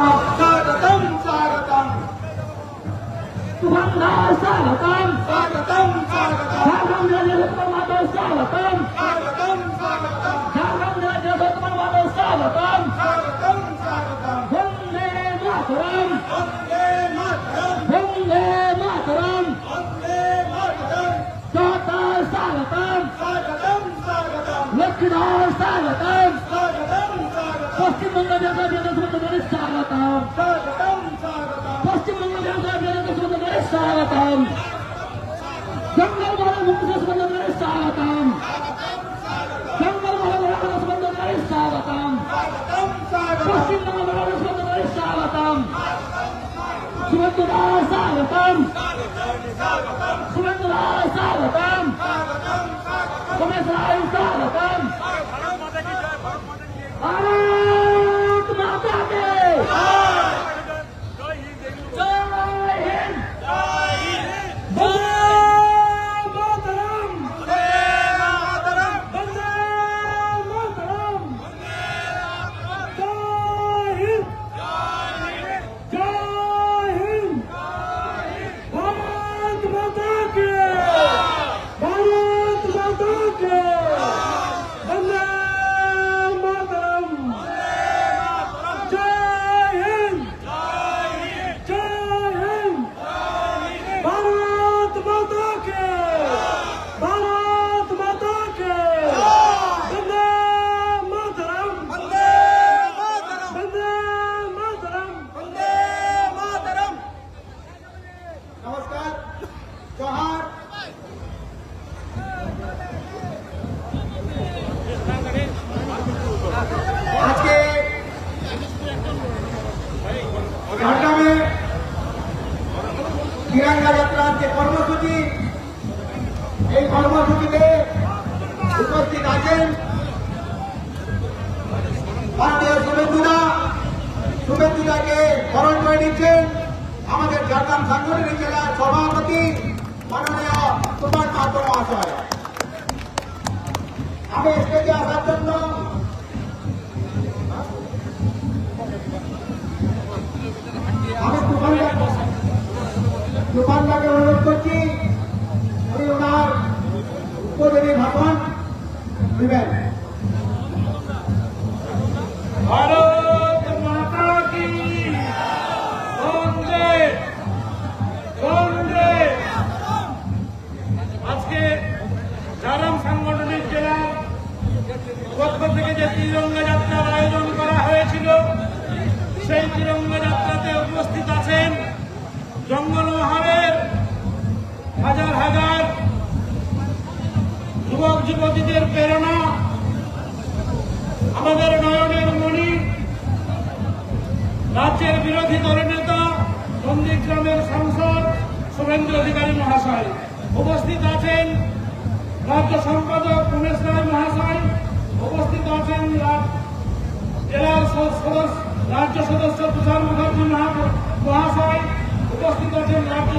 स्वागतम स्वागतम तुम्हाला स्वागतम स्वागतम स्वागतम झारखंड राज्य तुम्हाला स्वागतम स्वागतम स्वागतम झारखंड राज्य तुम्हाला स्वागतम स्वागतम स्वागतम वंदे मातरम वंदे मातरम वंदे मातरम वंदे मातरम स्वतः स्वागतम स्वागतम स्वागतम लक्ष्मण स्वागतम स्वागतम स्वागतम पश्चिम बंगालच्या स्वागतम स्वागतम स्वागतम स्वागतम पश्चिम बंगालच्या स्वागतम स्वागतम जंगल मुक्त स्वागतम जंगल स्वागतम पश्चिम बंगाल स्वागतम सुमंतुला स्वागतम सुमंतुला स्वागतम उमेश राय स्वागतम भारत माता के जय हिंद वंदे मातरम वंदे मातरम जय हिंद जय हिंद भारत माता के भारत माता के वंदे मातरम जय हिंद जय हिंद भारत माता के भारत माता के वंदे मातरम वंदे मातरम वंदे मातरम वंदे मातरम नमस्कार जोहार आज के घटना में तिरंगा यात्रा के কর্মসূচি এই কর্মসূচিতে উপস্থিত আছেন মাননীয় শুভেন্দুদাকে বরণ করে নিচ্ছেন আমাদের ঝাড়গ্রাম সাংগঠনিক জেলার সভাপতি মাননীয় সুভাষ মাহাতো মহাশয়। আমি স্টেজে আসার জন্য আমি তুফানদাকে অনুরোধ করছি উনি ওনার উদ্বোধনী ভাষণ দিবেন। भारत माता की वंदे वंदे আজকে ঝাড়গ্রাম সাংগঠনিক জেলার পক্ষ থেকে যে তিরঙ্গা যাত্রার আয়োজন করা হয়েছিল সেই তিরঙ্গা যাত্রাতে উপস্থিত আছেন জঙ্গল মহলের হাজার হাজার যুবক যুবতীদের প্রেরণা আমাদের নয়নের মণি রাজ্যের বিরোধী দলনেতা নন্দীগ্রামের সাংসদ শুভেন্দু অধিকারী মহাশয় উপস্থিত আছেন, রাজ্য সম্পাদক উমেশ রায় মহাশয় উপস্থিত আছেন, জেলার রাজ্য সদস্য তুষার মুখার্জী মহাশয় উপস্থিত আছেন, রাজ্য